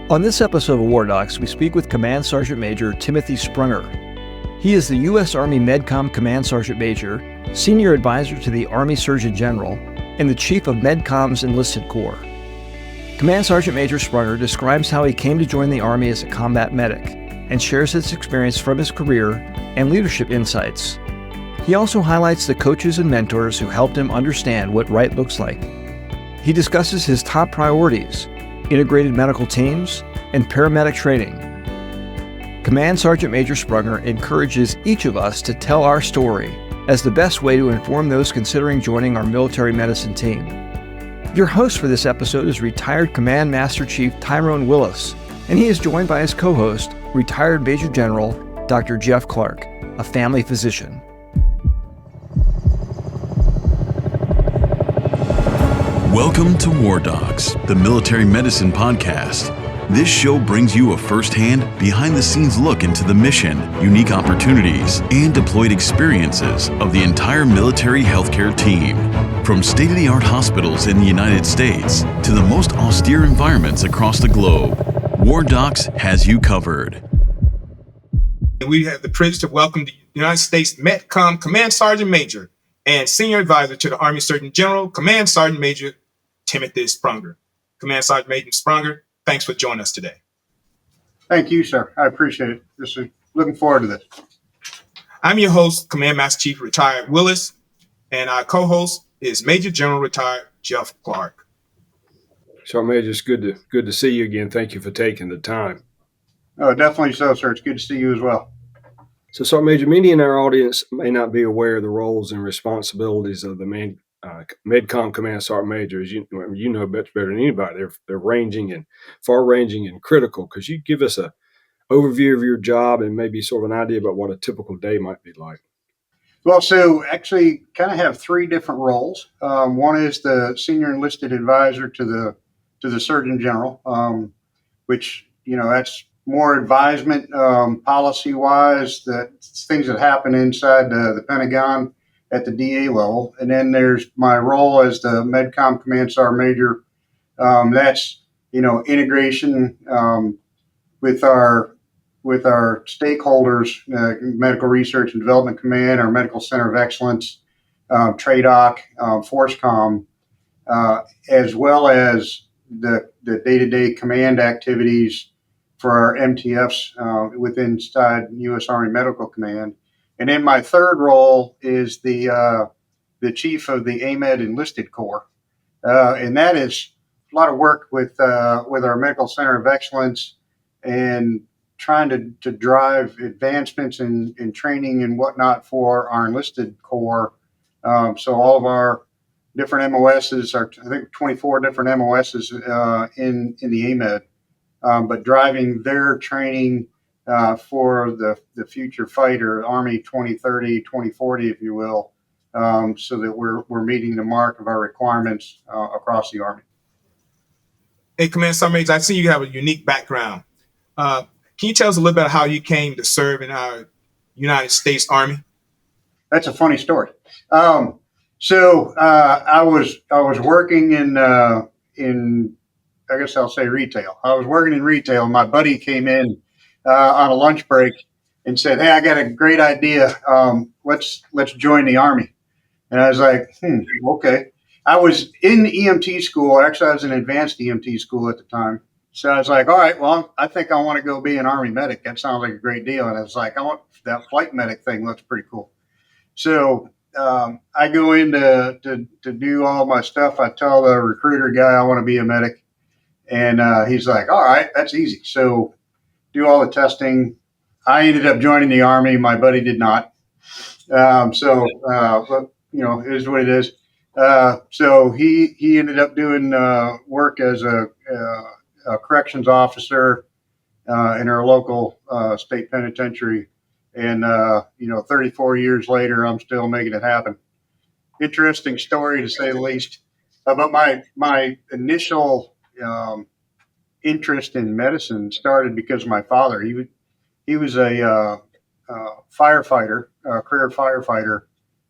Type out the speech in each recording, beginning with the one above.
On this episode of WarDocs, we speak with Command Sergeant Major Timothy Sprunger. He is the U.S. Army Medcom Command Sergeant Major, Senior Advisor to the Army Surgeon General, and the Chief of Medcom's Enlisted Corps. Command Sergeant Major Sprunger describes how he came to join the Army as a combat medic and shares his experience from his career and leadership insights. He also highlights the coaches and mentors who helped him understand what right looks like. He discusses his top priorities, integrated medical teams, and paramedic training. Command Sergeant Major Sprunger encourages each of us to tell our story as the best way to inform those considering joining our military medicine team. Your host for this episode is retired Command Master Chief Tyrone Willis, and he is joined by his co-host, retired Major General Dr. Jeff Clark, a family physician. Welcome to WarDocs, the military medicine podcast. This show brings you a first-hand, behind-the-scenes look into the mission, unique opportunities, and deployed experiences of the entire military healthcare team. From state-of-the-art hospitals in the United States to the most austere environments across the globe, WarDocs has you covered. We have the privilege to welcome the United States Medcom Command Sergeant Major and Senior Advisor to the Army Surgeon General, Command Sergeant Major Timothy Sprunger. Command Sergeant Major Sprunger, thanks for joining us today. Thank you, sir. I appreciate it. Looking forward to this. I'm your host, Command Master Chief Retired Willis, and our co-host is Major General Retired Jeff Clark. Sergeant Major, it's good to see you again. Thank you for taking the time. Oh, definitely so, sir. It's good to see you as well. So, Sergeant Major, many in our audience may not be aware of the roles and responsibilities of the Medcom Command Sergeant Major. As you know much better than anybody. They're ranging and far-ranging and critical. Could you give us an overview of your job and maybe sort of an idea about what a typical day might be like? Well, so actually kind of have three different roles. One is the Senior Enlisted Advisor to the Surgeon General, which, that's more advisement policy-wise, that things that happen inside the Pentagon at the DA level. And then there's my role as the Medcom Command Sergeant Major. That's, integration with our stakeholders, Medical Research and Development Command, our Medical Center of Excellence, TRADOC, FORCECOM, as well as the day-to-day command activities for our MTFs within inside U.S. Army Medical Command. And then my third role is the chief of the AMED Enlisted Corps, and that is a lot of work with our Medical Center of Excellence and trying to drive advancements in training and whatnot for our enlisted corps. So all of our different MOSs, I think 24 different MOSs in the AMED, but driving their training for the future fighter, Army 2030, 2040, if you will, so that we're meeting the mark of our requirements across the Army. Hey, Command Sergeant Major, I see you have a unique background. Can you tell us a little bit how you came to serve in our United States Army? That's a funny story. So I was working in I guess I'll say retail. I was working in retail, and my buddy came in on a lunch break and said, "Hey, I got a great idea. Let's join the Army." And I was like, okay. I was in EMT school. Actually, I was in advanced EMT school at the time. So I was like, all right, well, I think I want to go be an Army medic. That sounds like a great deal. And I was like, that flight medic thing looks pretty cool. So I go in to do all my stuff. I tell the recruiter guy I want to be a medic. And he's like, all right, that's easy. So do all the testing. I ended up joining the Army. My buddy did not. But, it is what it is. So he ended up doing work as a corrections officer in our local state penitentiary. And, 34 years later, I'm still making it happen. Interesting story, to say the least. But my initial interest in medicine started because of my father. He was a firefighter, a career firefighter,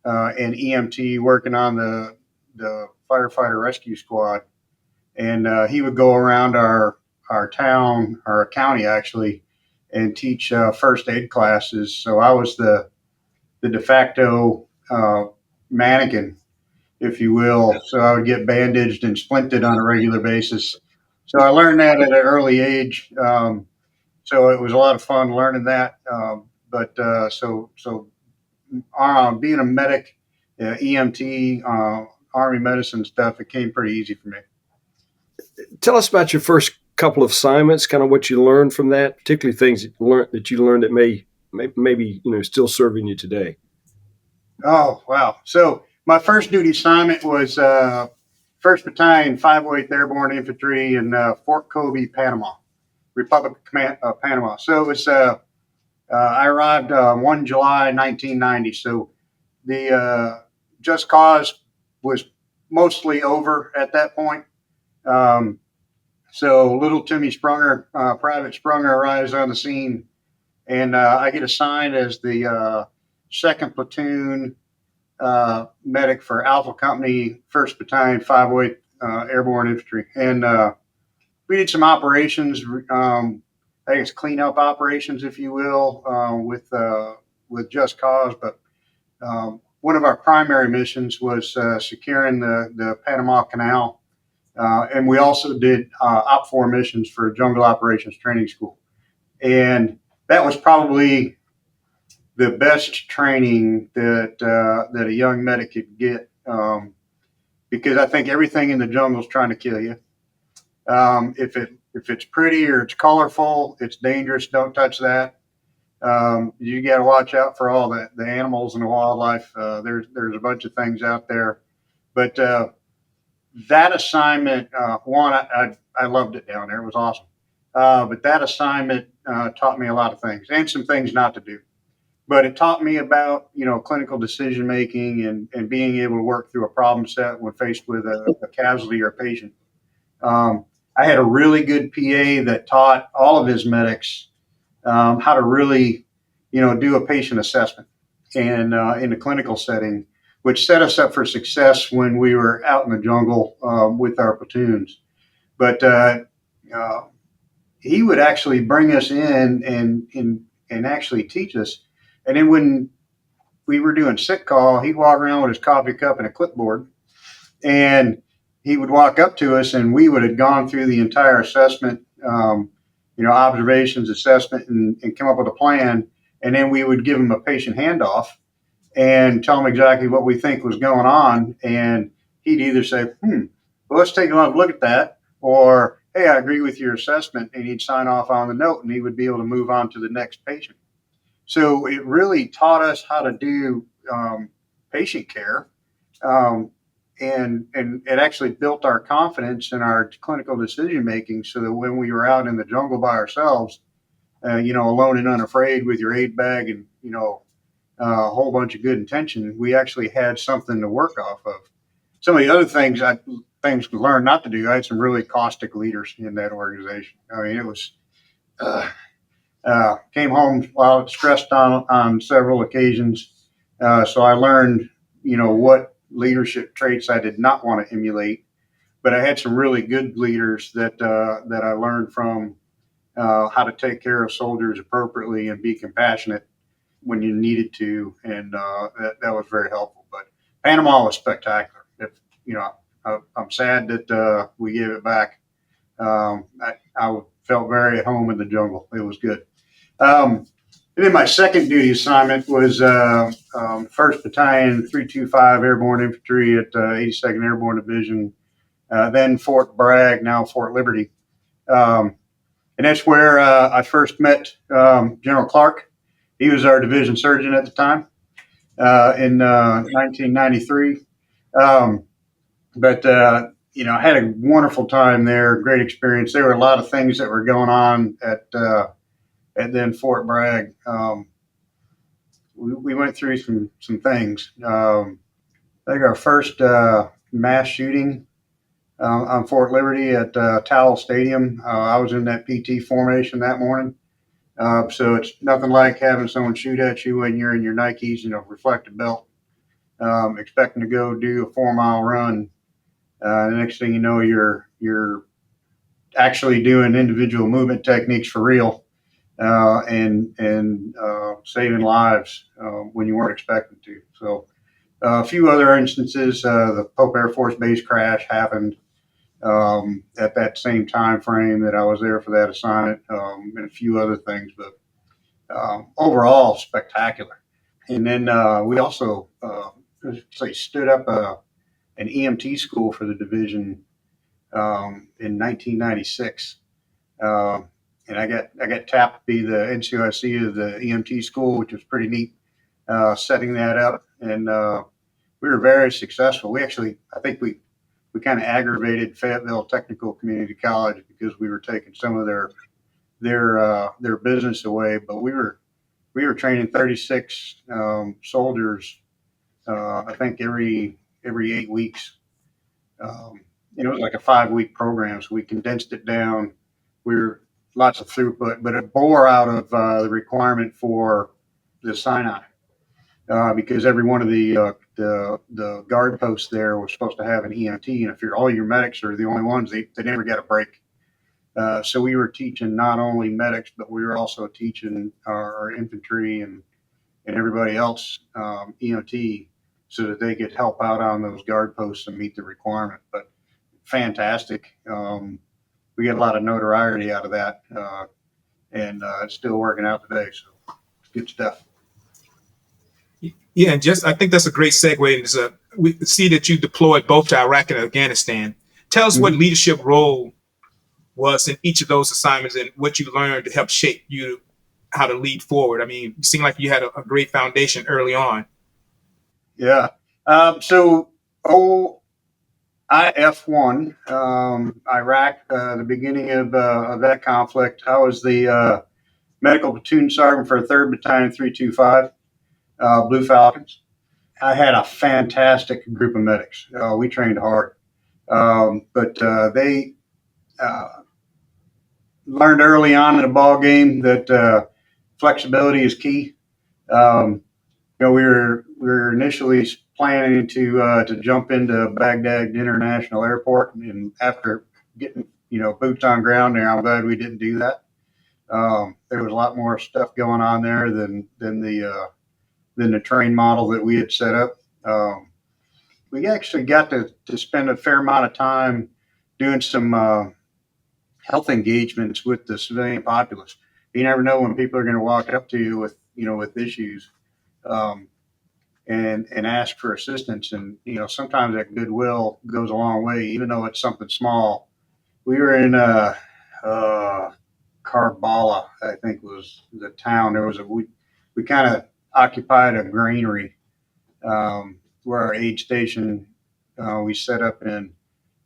and EMT working on the firefighter rescue squad. And he would go around our our town, our county actually, and teach first aid classes. So I was the de facto mannequin, if you will. So I would get bandaged and splinted on a regular basis. So I learned that at an early age. So it was a lot of fun learning that. Being a medic, EMT, Army medicine stuff, it came pretty easy for me. Tell us about your first couple of assignments, kind of what you learned from that, particularly things that you learned that maybe still serving you today. Oh, wow. So my first duty assignment was 1st Battalion, 508th Airborne Infantry in Fort Covey, Panama, Republic of Panama. So it was, I arrived 1 July 1990. So the Just Cause was mostly over at that point. So little Timmy Sprunger, Private Sprunger, arrives on the scene, and I get assigned as the 2nd Platoon medic for Alpha Company, 1st Battalion, 508th Airborne Infantry. And we did some operations, I guess cleanup operations, if you will, with Just Cause. But one of our primary missions was securing the Panama Canal. And we also did OPFOR missions for Jungle Operations Training School. And that was probably the best training that a young medic could get, because I think everything in the jungle is trying to kill you. If it's pretty or it's colorful, it's dangerous. Don't touch that. You got to watch out for all the animals and the wildlife. There's a bunch of things out there, but that assignment, I loved it down there. It was awesome. But that assignment taught me a lot of things, and some things not to do. But it taught me about, clinical decision making and being able to work through a problem set when faced with a casualty or a patient. I had a really good PA that taught all of his medics how to really, do a patient assessment and in the clinical setting, which set us up for success when we were out in the jungle with our platoons. But he would actually bring us in and actually teach us. And then when we were doing sick call, he'd walk around with his coffee cup and a clipboard, and he would walk up to us, and we would have gone through the entire assessment, observations, assessment, and come up with a plan. And then we would give him a patient handoff and tell him exactly what we think was going on. And he'd either say, well, let's take a look at that, or, hey, I agree with your assessment. And he'd sign off on the note, and he would be able to move on to the next patient. So it really taught us how to do patient care. And it actually built our confidence in our clinical decision making, so that when we were out in the jungle by ourselves, alone and unafraid with your aid bag and a whole bunch of good intention, we actually had something to work off of. Some of the other things to learn not to do. I had some really caustic leaders in that organization. I mean, it was came home stressed on several occasions, so I learned what leadership traits I did not want to emulate, but I had some really good leaders that I learned from, how to take care of soldiers appropriately and be compassionate when you needed to, and that was very helpful. But Panama was spectacular. I'm sad that we gave it back. I felt very at home in the jungle. It was good. And then my second duty assignment was 1st Battalion, 325 Airborne Infantry at 82nd Airborne Division, then Fort Bragg, now Fort Liberty. And that's where I first met General Clark. He was our division surgeon at the time in 1993. I had a wonderful time there, great experience. There were a lot of things that were going on at then Fort Bragg. We went through some things. I think our first mass shooting on Fort Liberty at Towel Stadium. I was in that PT formation that morning. So it's nothing like having someone shoot at you when you're in your Nikes, reflective belt, expecting to go do a 4-mile run. The next thing you know, you're actually doing individual movement techniques for real, and saving lives when you weren't expecting to. So a few other instances, the Pope Air Force Base crash happened at that same time frame that I was there for that assignment, and a few other things, but overall spectacular. And then we also stood up an EMT school for the division in 1996. And I got tapped to be the NCOIC of the EMT school, which was pretty neat, setting that up. And we were very successful. I think we kind of aggravated Fayetteville Technical Community College because we were taking some of their business away. But we were training 36 soldiers, I think every 8 weeks. It was like a 5-week program, so we condensed it down. We were lots of throughput, but it bore out of the requirement for the Sinai, because every one of the guard posts there was supposed to have an EMT, and if all your medics are the only ones, they never get a break. So we were teaching not only medics, but we were also teaching our infantry and everybody else EMT, so that they could help out on those guard posts and meet the requirement. But fantastic. We get a lot of notoriety out of that, and it's still working out today. So it's good stuff. Yeah, and I think that's a great segue. We see that you deployed both to Iraq and Afghanistan. Tell us what leadership role was in each of those assignments and what you learned to help shape you how to lead forward. I mean, it seemed like you had a great foundation early on. Yeah. So IF1, Iraq, the beginning of that conflict, I was the medical platoon sergeant for 3rd Battalion 325, Blue Falcons. I had a fantastic group of medics. We trained hard, but they learned early on in the ball game that flexibility is key. We were initially planning to jump into Baghdad International Airport, and after getting boots on ground there, I'm glad we didn't do that. There was a lot more stuff going on there than the train model that we had set up. We actually got to spend a fair amount of time doing some health engagements with the civilian populace. You never know when people are going to walk up to you with issues. And ask for assistance. And, sometimes that goodwill goes a long way, even though it's something small. We were in Karbala, I think was the town. We kind of occupied a granary where our aid station we set up in.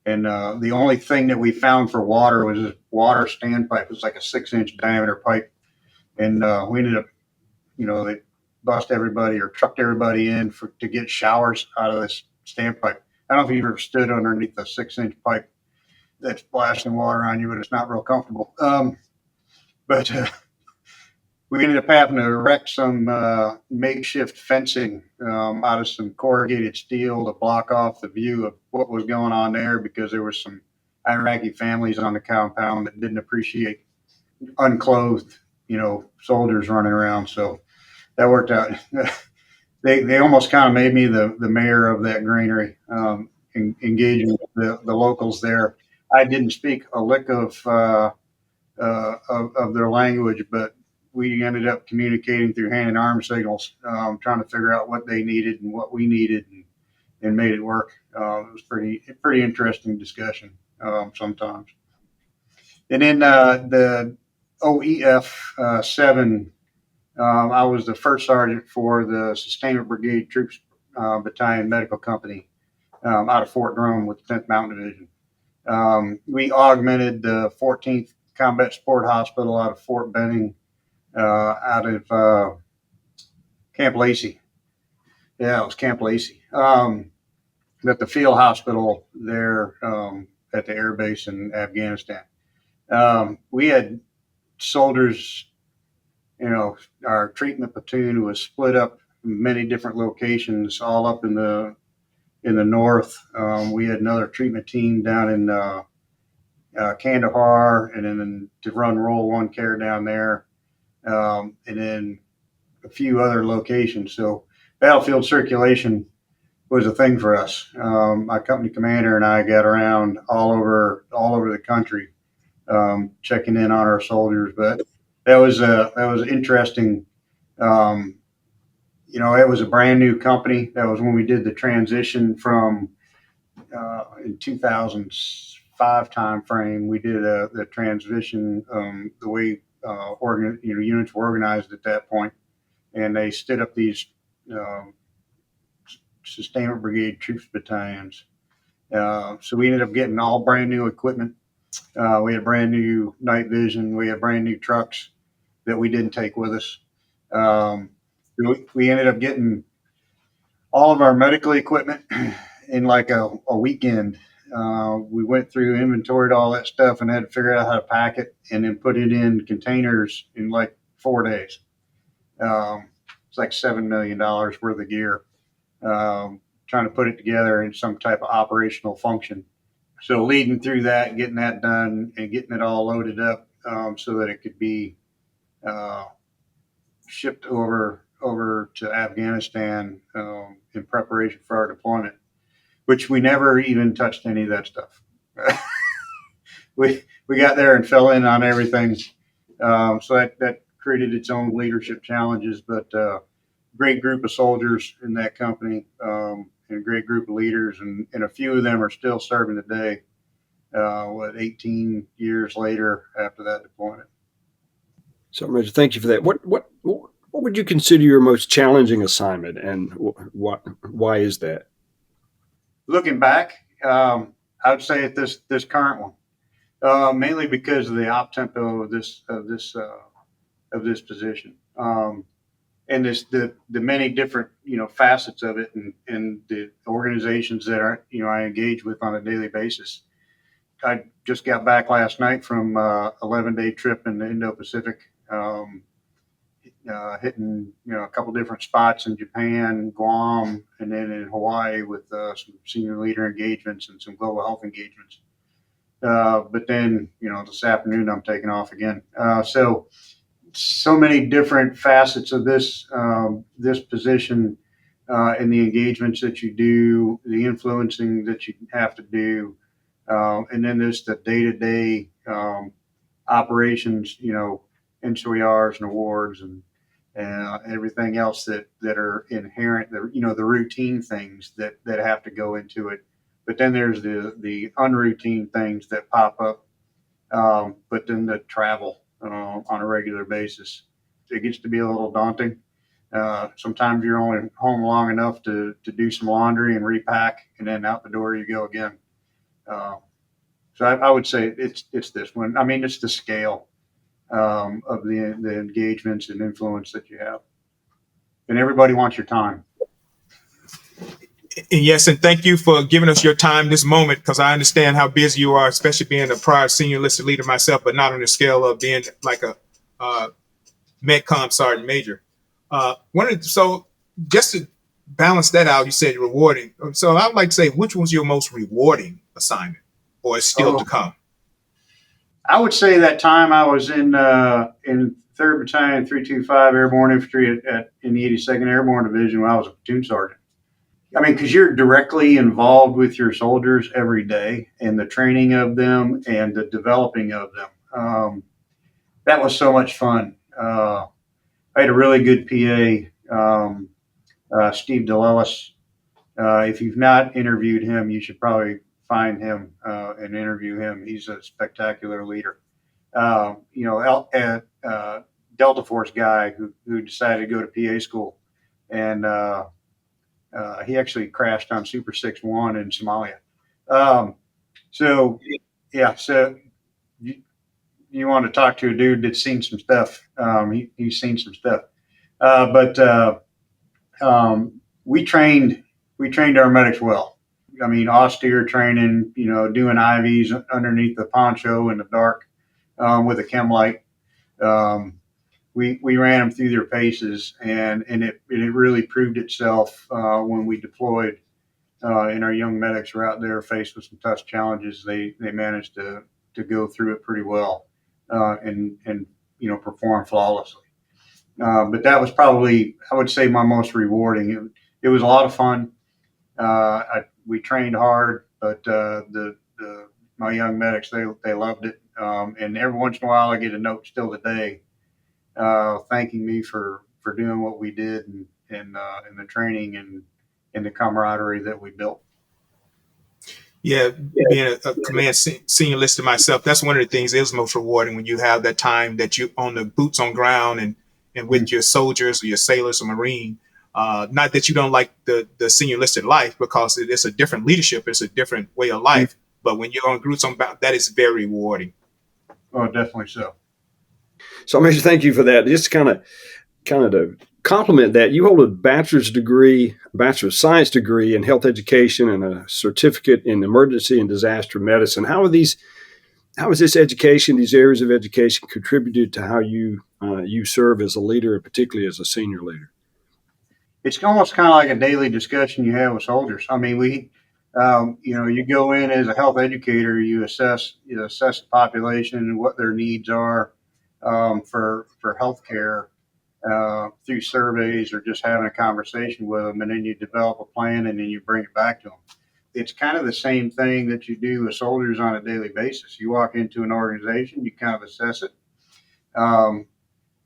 And the only thing that we found for water was a water standpipe. It was like a 6-inch diameter pipe. And we ended up, they bust everybody or trucked everybody in to get showers out of this standpipe. I don't know if you've ever stood underneath a 6-inch pipe that's splashing water on you, but it's not real comfortable. But we ended up having to erect some makeshift fencing out of some corrugated steel to block off the view of what was going on there, because there were some Iraqi families on the compound that didn't appreciate unclothed, soldiers running around. So that worked out. They almost kind of made me the mayor of that granary, engaging with the locals there. I didn't speak a lick of their language, but we ended up communicating through hand and arm signals, trying to figure out what they needed and what we needed, and made it work. It was pretty interesting discussion sometimes. And then the OEF 7. I was the first sergeant for the Sustainment Brigade Troops Battalion Medical Company out of Fort Drum with the 10th Mountain Division. We augmented the 14th Combat Support Hospital out of Fort Benning, out of Camp Lacey. Yeah, it was Camp Lacey. At the field hospital there at the air base in Afghanistan. We had soldiers. Our treatment platoon was split up in many different locations, all up in the north. We had another treatment team down Kandahar, and then to run Roll 1 Care down there, and then a few other locations. So battlefield circulation was a thing for us. My company commander and I got around all over the country, checking in on our soldiers. But that was interesting. It was a brand new company. That was when we did the transition from in 2005 timeframe. We did the transition, the way units were organized at that point, and they stood up these sustainment brigade troops battalions. So we ended up getting all brand new equipment. We had brand new night vision. We had brand new trucks that we didn't take with us. We ended up getting all of our medical equipment in like a weekend. We went through, inventoried all that stuff, and had to figure out how to pack it and then put it in containers in like 4 days. It's like $7 million worth of gear, trying to put it together in some type of operational function. So leading through that, getting that done, and getting it all loaded up so that it could be shipped over to Afghanistan in preparation for our deployment, which we never even touched any of that stuff. We got there and fell in on everything. So that created its own leadership challenges, but great group of soldiers in that company, and a great group of leaders, and a few of them are still serving today, 18 years later after that deployment. So, Major, thank you for that. What would you consider your most challenging assignment, and why is that? Looking back, I would say at this current one, mainly because of the op tempo of this position, and the many different facets of it, and the organizations that I engage with on a daily basis. I just got back last night from 11-day trip in the Indo-Pacific, hitting a couple different spots in Japan, Guam, and then in Hawaii with some senior leader engagements and some global health engagements. But then this afternoon I'm taking off again. So many different facets of this position, and the engagements that you do, the influencing that you have to do, and then there's the day-to-day operations, NCOERs and awards and everything else that are inherent, the routine things that have to go into it. But then there's the unroutine things that pop up, but then the travel on a regular basis. It gets to be a little daunting. Sometimes you're only home long enough to do some laundry and repack, and then out the door you go again. So I would say it's this one. I mean, it's the scale of the engagements and influence that you have, and everybody wants your time. Yes, and thank you for giving us your time this moment, because I understand how busy you are, especially being a prior senior enlisted leader myself, but not on the scale of being like a Medcom sergeant major. So just to balance that out, you said rewarding. So I would like to say, which was your most rewarding assignment, or is still to come? I would say that time I was in 3rd Battalion, 325 Airborne Infantry in the 82nd Airborne Division when I was a platoon sergeant. I mean, because you're directly involved with your soldiers every day, and the training of them and the developing of them. That was so much fun. I had a really good PA, Steve DeLellis. If you've not interviewed him, you should probably find him and interview him. He's a spectacular leader. Delta Force guy who decided to go to PA school, and he actually crashed on Super 6-1 in Somalia. So you want to talk to a dude that's seen some stuff. He's seen some stuff. But we trained our medics well. I mean, austere training, doing IVs underneath the poncho in the dark with a chem light. We ran them through their paces, and it really proved itself when we deployed, and our young medics were out there faced with some tough challenges. They managed to go through it pretty well, and perform flawlessly. But that was probably, I would say, my most rewarding. It was a lot of fun. We trained hard, but my young medics, they loved it. And every once in a while, I get a note still today, thanking me for doing what we did, and the training and the camaraderie that we built. Yeah, being a command senior enlisted myself, that's one of the things that is most rewarding when you have that time that you on the boots on ground and with your soldiers or your sailors or Marine. Not that you don't like the senior enlisted life, because it's a different leadership, it's a different way of life. But when you're on groups on bound, that is very rewarding. Oh, definitely so. So, Major, thank you for that. Just kind of to complement that, you hold a bachelor's of science degree in health education and a certificate in emergency and disaster medicine. How has this education, these areas of education, contributed to how you serve as a leader, and particularly as a senior leader? It's almost kind of like a daily discussion you have with soldiers. I mean, you go in as a health educator, you assess the population and what their needs are, for healthcare, through surveys or just having a conversation with them, and then you develop a plan and then you bring it back to them. It's kind of the same thing that you do with soldiers on a daily basis. You walk into an organization, you kind of assess it,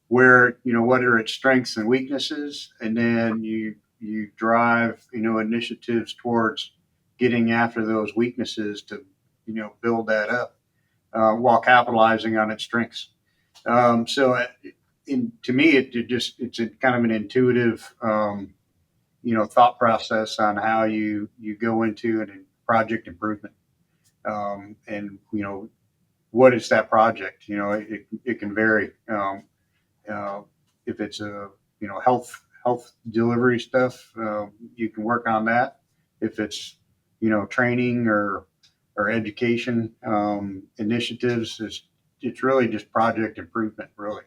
where, what are its strengths and weaknesses, and then you drive, initiatives towards getting after those weaknesses to, build that up, while capitalizing on its strengths. To me, it's a kind of an intuitive, thought process on how you go into a project improvement, and what is that project? It can vary. If it's a health delivery stuff, you can work on that. If it's training or education, initiatives, it's really just project improvement, really.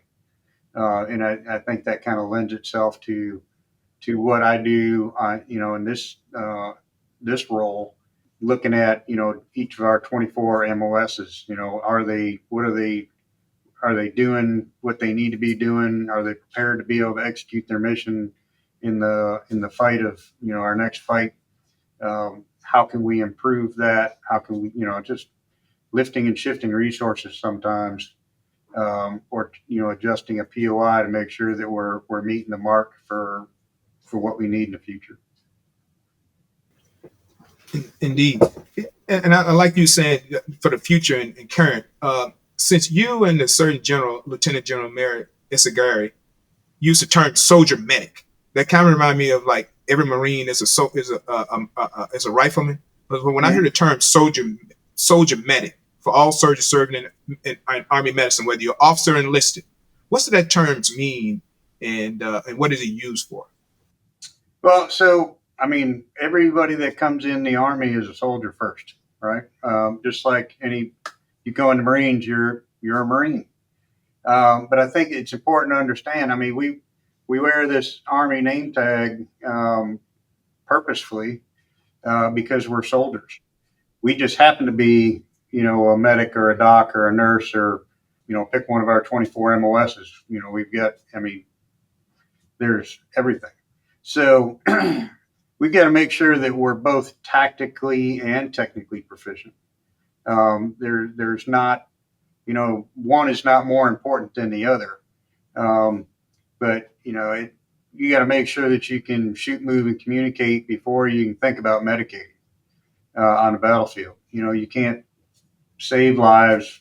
And I think that kind of lends itself to what I do, in this role, looking at, each of our 24 MOSs. Are they doing what they need to be doing? Are they prepared to be able to execute their mission in the fight of, our next fight? How can we improve that? How can we, just lifting and shifting resources sometimes, or adjusting a POI to make sure that we're meeting the mark for what we need in the future. Indeed, and I like you saying for the future and current. Since you and the Surgeon General, Lieutenant General Mary Isagari, used the term soldier medic, that kind of remind me of like every Marine is a rifleman. But when I hear the term soldier medic, for all soldiers serving in Army medicine, whether you're officer or enlisted, what does that term mean, and what is it used for? Well, so I mean, everybody that comes in the Army is a soldier first, right? Just like you go in the Marines, you're a Marine. But I think it's important to understand. I mean, we wear this Army name tag, purposefully, because we're soldiers. We just happen to be, a medic or a doc or a nurse, or, pick one of our 24 MOSs. We've got, there's everything. So we've got to make sure that we're both tactically and technically proficient. There's not, one is not more important than the other. But, you got to make sure that you can shoot, move, and communicate before you can think about medicating, on the battlefield. You can't save lives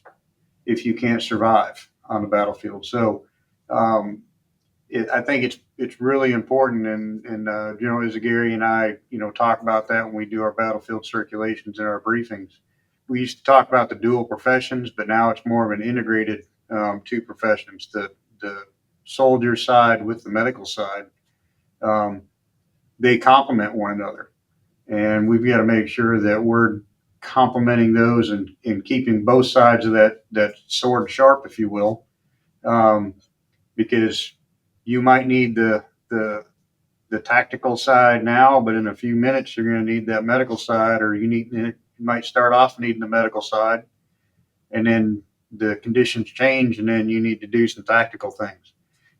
if you can't survive on the battlefield. So I think it's really important, and General Izagiri and I, talk about that when we do our battlefield circulations and our briefings. We used to talk about the dual professions, but now it's more of an integrated, two professions. The soldier side with the medical side, they complement one another, and we've got to make sure that we're complementing those and keeping both sides of that sword sharp, if you will, because you might need the tactical side now, but in a few minutes you're going to need that medical side, or you might start off needing the medical side, and then the conditions change, and then you need to do some tactical things.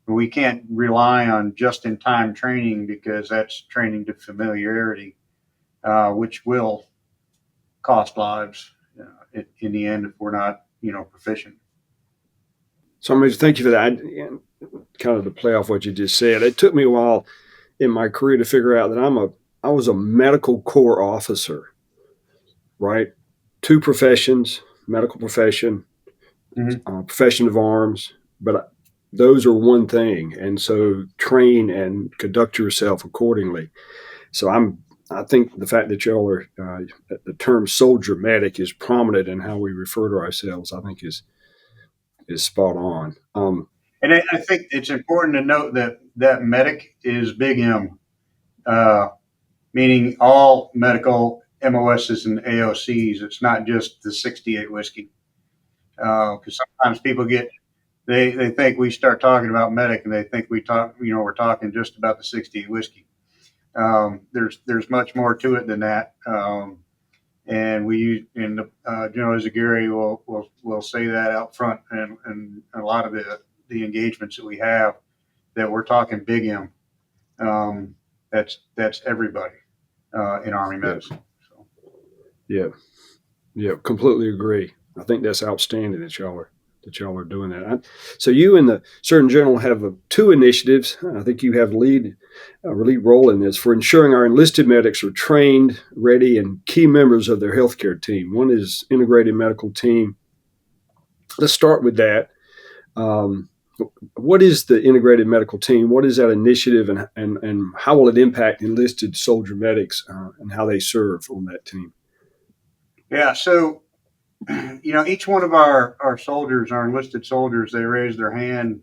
But we can't rely on just-in-time training, because that's training to familiarity, which will cost lives in the end if we're not, proficient. So, Major, thank you for that. And kind of to play off what you just said, it took me a while in my career to figure out that I was a medical corps officer, right? Two professions, medical profession, profession of arms, but those are one thing. And so train and conduct yourself accordingly. So I think the fact that y'all are, the term soldier medic is prominent in how we refer to ourselves, I think is spot on. And I think it's important to note that medic is big M, meaning all medical MOSs and AOCs. It's not just the 68 whiskey. Because sometimes people they think we start talking about medic and they think we're talking just about the 68 whiskey. There's much more to it than that. And we in the General Zaguri will say that out front, and a lot of the engagements that we have, that we're talking big M. That's everybody in Army medicine. So. Yeah, completely agree. I think that's outstanding that y'all are doing that. So you and the Surgeon General have two initiatives. I think you have a lead role in this for ensuring our enlisted medics are trained, ready, and key members of their healthcare team. One is integrated medical team. Let's start with that. What is the integrated medical team? What is that initiative, and how will it impact enlisted soldier medics and how they serve on that team? Yeah, so each one of our soldiers, our enlisted soldiers, they raised their hand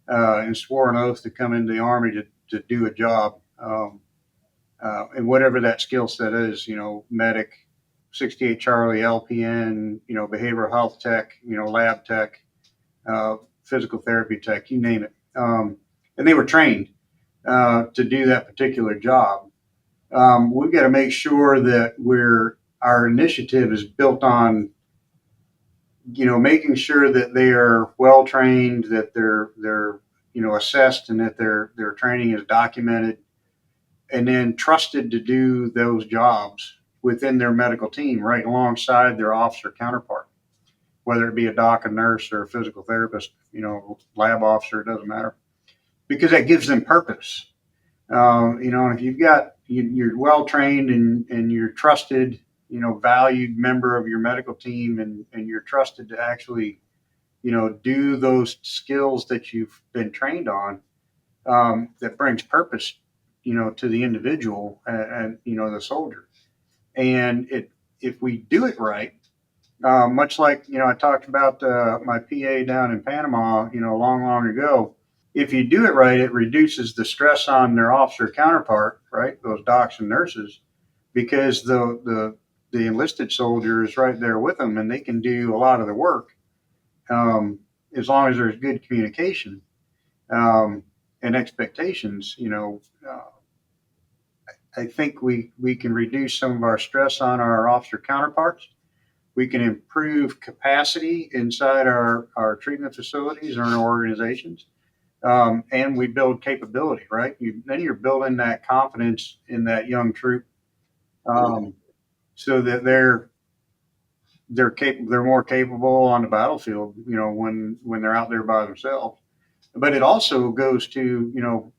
and swore an oath to come into the Army to do a job, and whatever that skill set is, medic, 68 Charlie, LPN, behavioral health tech, lab tech, physical therapy tech, you name it. And they were trained to do that particular job. We've got to make sure that our initiative is built on making sure that they are well trained, that they're assessed, and that their training is documented, and then trusted to do those jobs within their medical team, right alongside their officer counterpart, whether it be a doc, a nurse, or a physical therapist, lab officer, it doesn't matter, because that gives them purpose. If you're well trained and you're trusted, valued member of your medical team, and you're trusted to actually, do those skills that you've been trained on, that brings purpose, to the individual and the soldier. And if we do it right, much like, I talked about my PA down in Panama, long ago. If you do it right, it reduces the stress on their officer counterpart, right? Those docs and nurses, because the enlisted soldier is right there with them, and they can do a lot of the work, as long as there's good communication and expectations. I think we can reduce some of our stress on our officer counterparts. We can improve capacity inside our treatment facilities or in our organizations. And we build capability, right? Then you're building that confidence in that young troop, so that they're more capable on the battlefield, when they're out there by themselves. But it also goes to,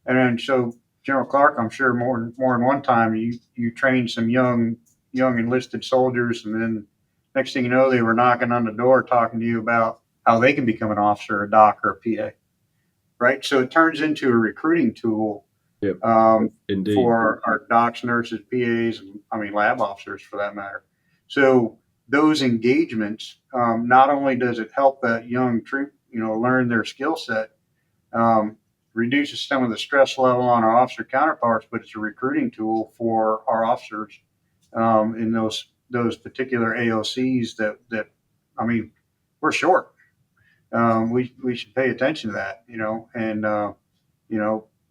and so General Clark, I'm sure more than one time you trained some young enlisted soldiers, and then next thing you know, they were knocking on the door talking to you about how they can become an officer, a doc, or a PA. Right, so it turns into a recruiting tool. Yep. Indeed. For our docs, nurses, PAs, and lab officers for that matter. So those engagements, not only does it help that young troop, learn their skill set, reduces some of the stress level on our officer counterparts, but it's a recruiting tool for our officers in those particular AOCs that we're short. We should pay attention to that, and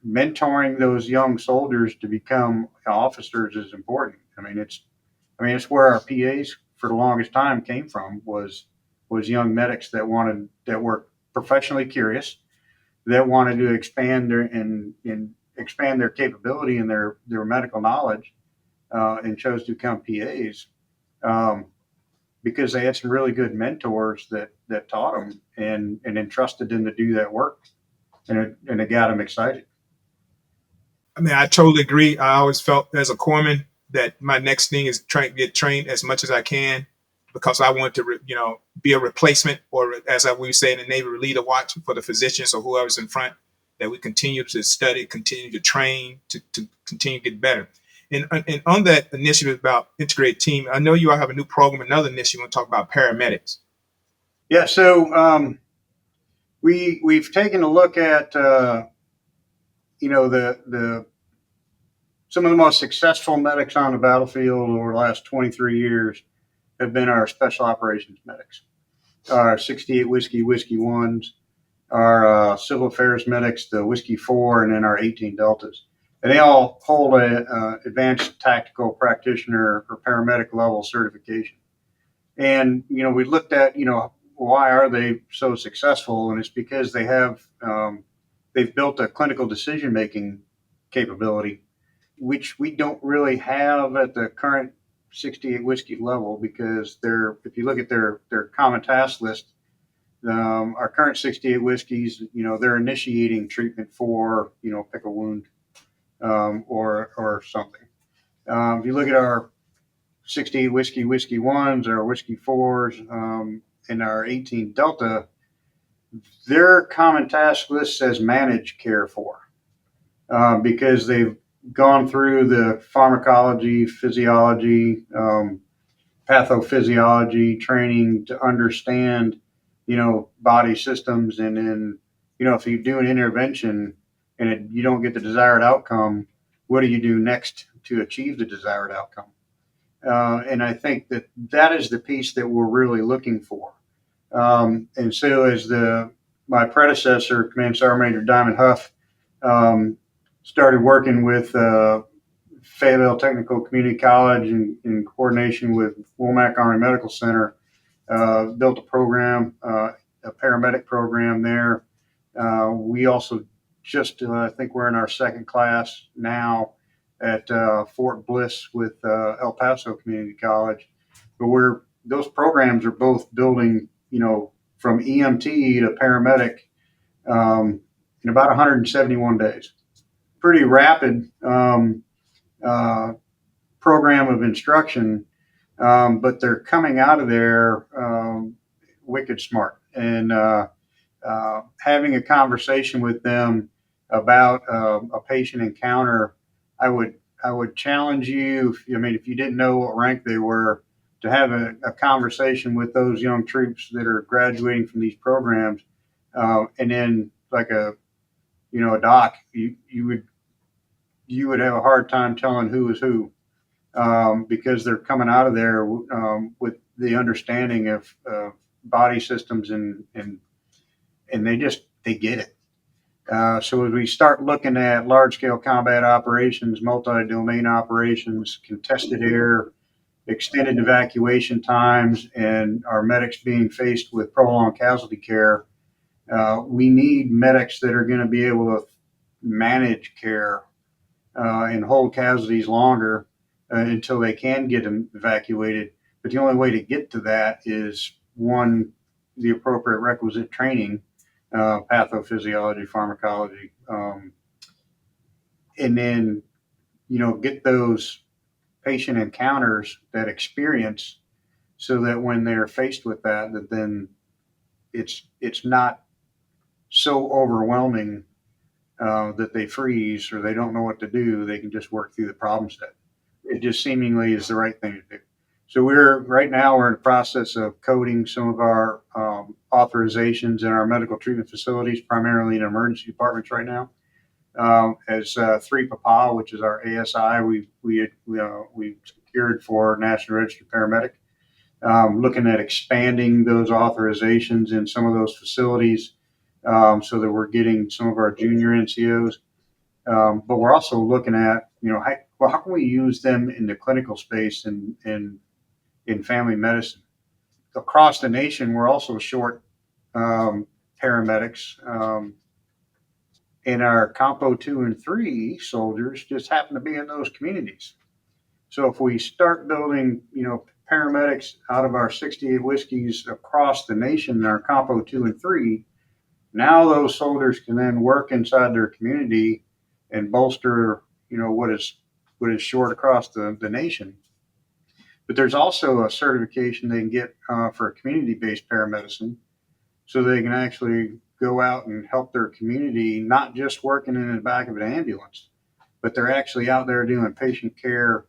mentoring those young soldiers to become officers is important. It's where our PAs for the longest time came from, was was young medics that were professionally curious, that wanted to expand their capability and their medical knowledge, and chose to become PAs, because they had some really good mentors that taught them and entrusted them to do that work, and it got them excited. I mean, I totally agree. I always felt as a corpsman that my next thing is trying to get trained as much as I can, because I want to, be a replacement, or as we say in the Navy, lead a watch for the physicians or whoever's in front, that we continue to study, continue to train, to continue to get better. And on that initiative about integrated team, I know you all have a new program, another initiative. You want to talk about paramedics. Yeah, so we've taken a look at the some of the most successful medics on the battlefield over the last 23 years have been our special operations medics, our 68 Whiskey 1s, our civil affairs medics, the Whiskey 4, and then our 18 Deltas. And they all hold a advanced tactical practitioner or paramedic level certification. And, we looked at, why are they so successful? And it's because they've built a clinical decision-making capability, which we don't really have at the current 68 Whiskey level, because if you look at their common task list, our current 68 Whiskeys, they're initiating treatment for, pick a wound, or something. If you look at our 68 Whiskey 1s, our Whiskey 4s, and our 18 Delta, their common task list says manage care for, because they've gone through the pharmacology, physiology, pathophysiology training to understand, body systems. And then, if you do an intervention and you don't get the desired outcome, what do you do next to achieve the desired outcome? And I think that is the piece that we're really looking for. And so as my predecessor, Command Sergeant Major Diamond Huff, started working with Fayetteville Technical Community College in coordination with Womack Army Medical Center, built a program, a paramedic program there. We also I think we're in our second class now at Fort Bliss with El Paso Community College, but those programs are both building, from EMT to paramedic, in about 171 days. Pretty rapid program of instruction, but they're coming out of there wicked smart. And having a conversation with them about a patient encounter, I would challenge you, if you didn't know what rank they were, to have a conversation with those young troops that are graduating from these programs, and then like a doc, you would have a hard time telling who is who, because they're coming out of there with the understanding of body systems, and they get it. So as we start looking at large-scale combat operations, multi-domain operations, contested air, extended evacuation times, and our medics being faced with prolonged casualty care, we need medics that are going to be able to manage care and hold casualties longer until they can get them evacuated. But the only way to get to that is, one, the appropriate requisite training, pathophysiology, pharmacology, and then, get those patient encounters, that experience, so that when they're faced with that then it's not so overwhelming that they freeze or they don't know what to do. They can just work through the problem set. It just seemingly is the right thing to do. So right now we're in the process of coding some of our authorizations in our medical treatment facilities, primarily in emergency departments right now. As 3 Papa, which is our ASI, we secured for National Registered Paramedic. Looking at expanding those authorizations in some of those facilities, so that we're getting some of our junior NCOs. But we're also looking at, how can we use them in the clinical space in family medicine? across the nation, we're also short paramedics. And our Compo 2 and 3 soldiers just happen to be in those communities. So if we start building, paramedics out of our 68 whiskeys across the nation in our Compo 2 and 3, now those soldiers can then work inside their community and bolster, what is short across the nation. But there's also a certification they can get for community-based paramedicine, so they can actually go out and help their community, not just working in the back of an ambulance, but they're actually out there doing patient care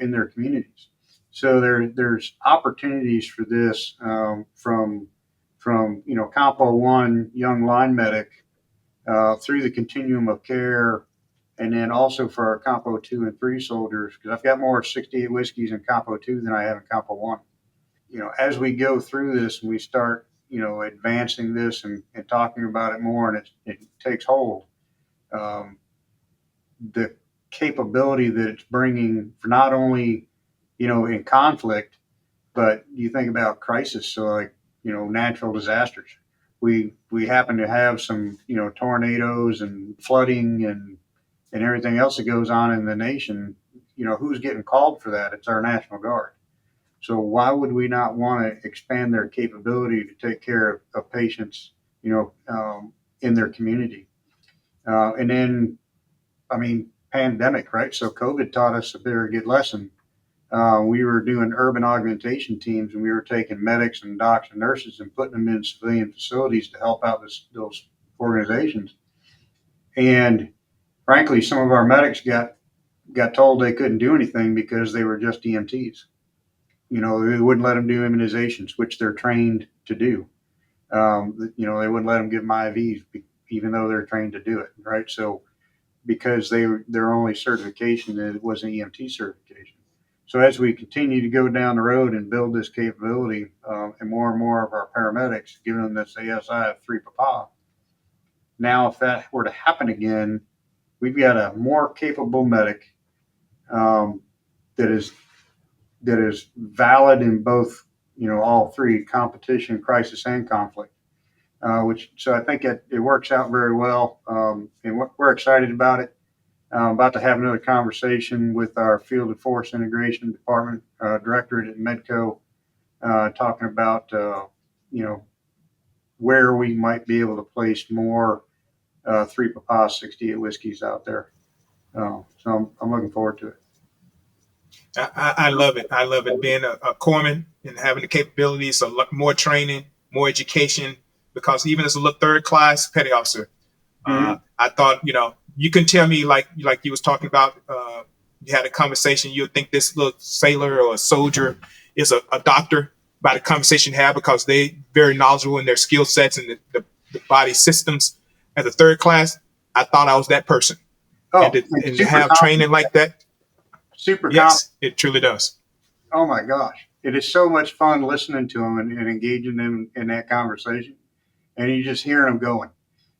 in their communities. So there's opportunities for this from Compo 1 young line medic through the continuum of care, and then also for our Compo 2 and 3 soldiers, because I've got more 68 whiskeys in Compo 2 than I have in Compo 1. As we go through this and we start, advancing this and talking about it more, and it takes hold, the capability that it's bringing for not only, in conflict, but you think about crisis. So like, natural disasters. We happen to have some, tornadoes and flooding and everything else that goes on in the nation. Who's getting called for that? It's our National Guard. So why would we not want to expand their capability to take care of patients, in their community? And then, pandemic, right? So COVID taught us a very good lesson. We were doing urban augmentation teams, and we were taking medics and docs and nurses and putting them in civilian facilities to help out those organizations. And frankly, some of our medics got told they couldn't do anything because they were just EMTs. They wouldn't let them do immunizations, which they're trained to do. They wouldn't let them give them IVs, even though they're trained to do it, right? So because their only certification was an EMT certification. So as we continue to go down the road and build this capability, and more of our paramedics, giving them this ASI of 3 Papa, now if that were to happen again, we've got a more capable medic that is valid in both, all three: competition, crisis, and conflict. So I think it works out very well, and we're excited about it. About to have another conversation with our Field and Force Integration Department Directorate at Medco, talking about where we might be able to place more 3 Papa 68 whiskeys out there. So I'm looking forward to it. I love it. I love it being a corpsman and having the capabilities of more training, more education, because even as a little third class petty officer, I thought, you can tell me like you was talking about, you had a conversation, you would think this little sailor or a soldier is a doctor by the conversation you have, because they very knowledgeable in their skill sets and the body systems. As a third class, I thought I was that person. And to have training like that. Super. Yes, it truly does. Oh my gosh. It is so much fun listening to them and engaging them in that conversation. And you just hear them going,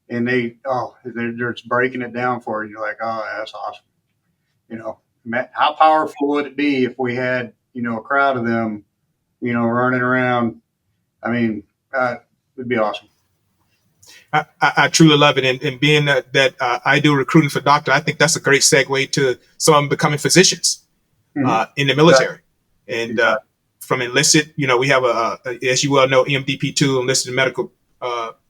and they're just breaking it down for you. You're like, oh, that's awesome. How powerful would it be if we had, a crowd of them, running around? It'd be awesome. I truly love it. And being that I do recruiting for doctor, I think that's a great segue to some of them becoming physicians in the military. Exactly. And from enlisted, we have as you well know, EMDP2, enlisted medical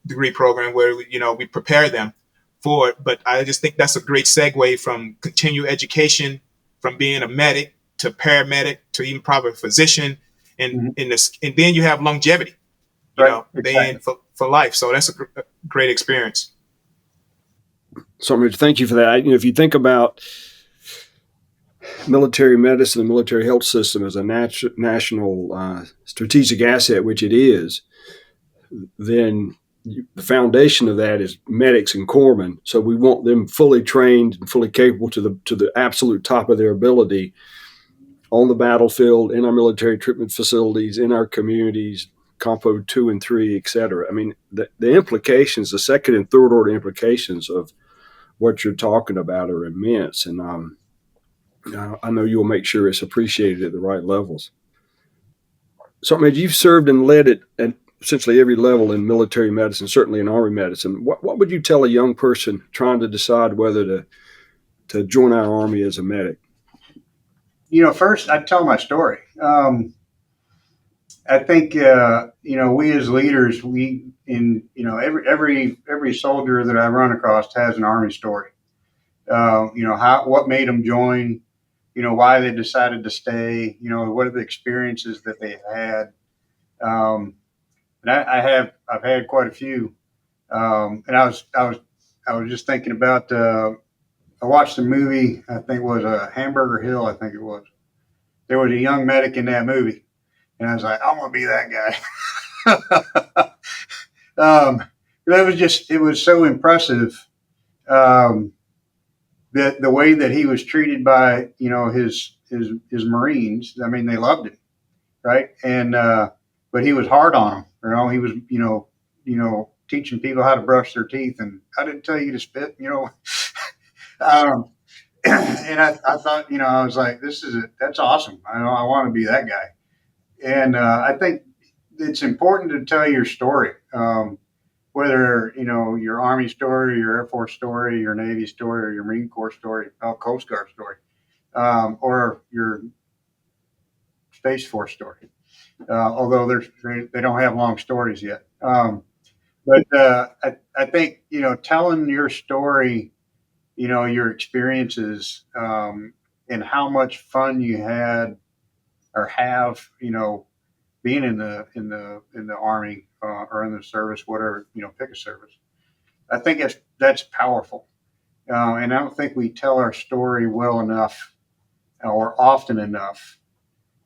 degree program, where we prepare them for it. But I just think that's a great segue from continued education, from being a medic to paramedic to even probably a physician, and and then you have longevity, then for life. So that's a great experience. So, Rich, thank you for that. If you think about military medicine, the military health system as a national strategic asset, which it is, then the foundation of that is medics and corpsmen. So we want them fully trained and fully capable to the absolute top of their ability on the battlefield, in our military treatment facilities, in our communities, Compo 2 and 3, et cetera. The implications, the second and third order implications of what you're talking about are immense. And I know you'll make sure it's appreciated at the right levels. Sergeant Major, you've served and led at essentially every level in military medicine, certainly in Army medicine. What would you tell a young person trying to decide whether to join our Army as a medic? First I'd tell my story. I think we as leaders, every soldier that I run across has an Army story. What made them join, why they decided to stay, what are the experiences that they've had. And I've had quite a few. And I was just thinking about, I watched a movie, I think it was Hamburger Hill. I think it was. There was a young medic in that movie. And I was like, I want to be that guy. It was so impressive. That the way that he was treated by, his Marines. I mean, they loved him. Right. And, but he was hard on them. He was, teaching people how to brush their teeth. And I didn't tell you to spit, and I thought, I was like, that's awesome. I want to be that guy. And I think it's important to tell your story, whether, your Army story, your Air Force story, your Navy story, or your Marine Corps story, Coast Guard story, or your Space Force story. Although they don't have long stories yet. But I think, telling your story, your experiences, and how much fun you had or have, being in the Army or in the service, whatever, pick a service. I think that's powerful. And I don't think we tell our story well enough or often enough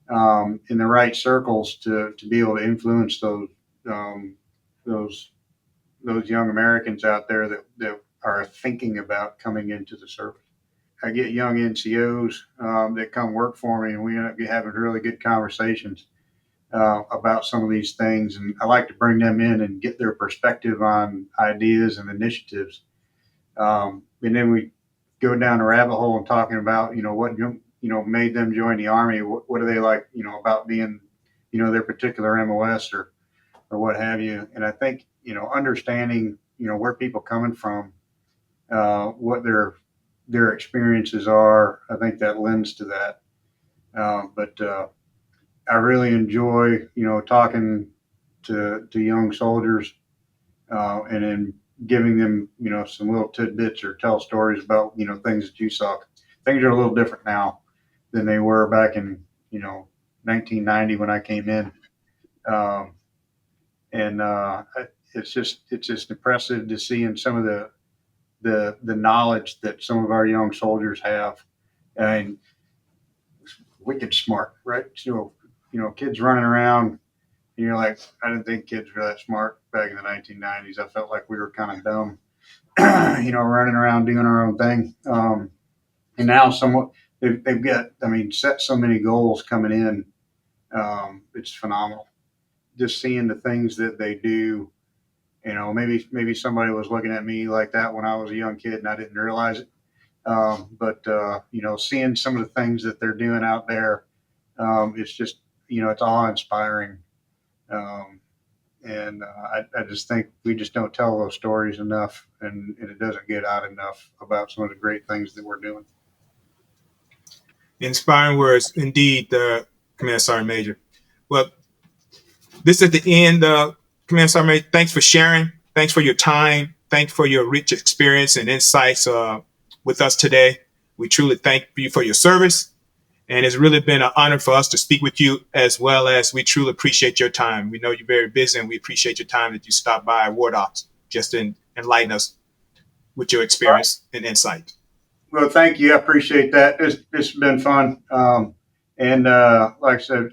in the right circles to be able to influence those young Americans out there that are thinking about coming into the service. I get young NCOs that come work for me, and we end up having really good conversations about some of these things. And I like to bring them in and get their perspective on ideas and initiatives. And then we go down the rabbit hole and talking about, what made them join the Army. What do they like, about being, their particular MOS or what have you. And I think, understanding, where people coming from, what their experiences are, I think that lends to that. But I really enjoy, talking to young soldiers and then giving them, some little tidbits or tell stories about, things that you saw. Things are a little different now than they were back in, 1990 when I came in. And it's just impressive to see in some of the knowledge that some of our young soldiers have, and wicked smart, right? So, kids running around, and you're like, I didn't think kids were that smart back in the 1990s. I felt like we were kind of dumb, running around doing our own thing. And now they've got, set so many goals coming in. It's phenomenal. Just seeing the things that they do. Maybe somebody was looking at me like that when I was a young kid and I didn't realize it. But seeing some of the things that they're doing out there, it's just, it's awe-inspiring. And I just think we just don't tell those stories enough, and it doesn't get out enough about some of the great things that we're doing. Inspiring words, indeed, Command Sergeant Major. Well, this is the end, Command Sergeant Major. Thanks for sharing. Thanks for your time. Thanks for your rich experience and insights with us today. We truly thank you for your service. And it's really been an honor for us to speak with you, as well as we truly appreciate your time. We know you're very busy, and we appreciate your time that you stopped by WarDocs just to enlighten us with your experience and insight. Well, thank you. I appreciate that. It's been fun. And like I said,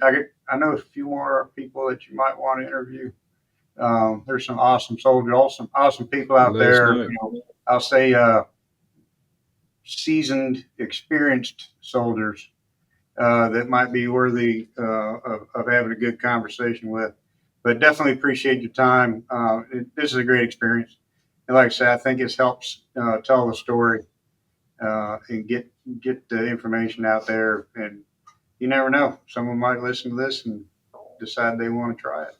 I know a few more people that you might want to interview. There's some awesome soldiers, awesome people out there. I'll say seasoned, experienced soldiers that might be worthy of having a good conversation with. But definitely appreciate your time. This is a great experience. And like I said, I think it helps tell the story and get the information out there. And you never know, someone might listen to this and decide they want to try it.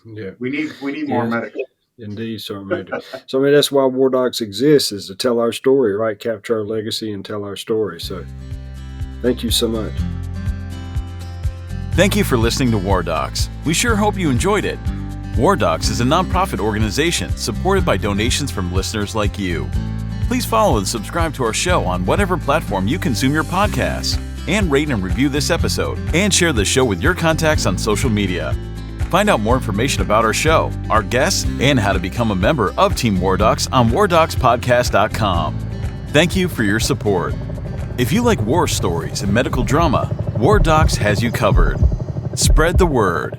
Yeah. We need more Yes. medics. Indeed, Sergeant Major. So, I mean, that's why WarDocs exists, is to tell our story, right? Capture our legacy and tell our story. So, thank you so much. Thank you for listening to WarDocs. We sure hope you enjoyed it. WarDocs is a nonprofit organization supported by donations from listeners like you. Please follow and subscribe to our show on whatever platform you consume your podcasts, and rate and review this episode, and share the show with your contacts on social media. Find out more information about our show, our guests, and how to become a member of Team WarDocs on WarDocsPodcast.com. Thank you for your support. If you like war stories and medical drama, WarDocs has you covered. Spread the word.